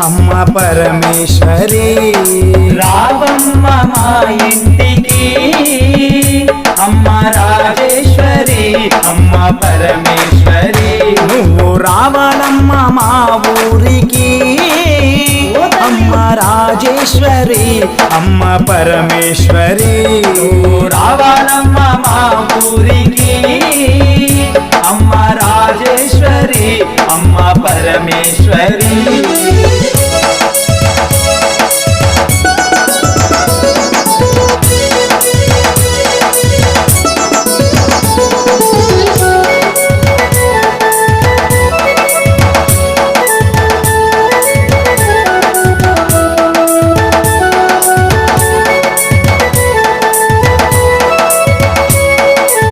అమ్మ పరమేశ్వరి రావమ్మ మా ఇంటికి అమ్మ రాజేశ్వరి అమ్మ పరమేశ్వరి నువ్వు రావాలమ్మ మా ఊరికి అమ్మ రాజేశ్వరి అమ్మ పరమేశ్వరి రావాలమ్మ మా ఊరికి అమ్మ రాజేశ్వరి అమ్మ పరమేశ్వరి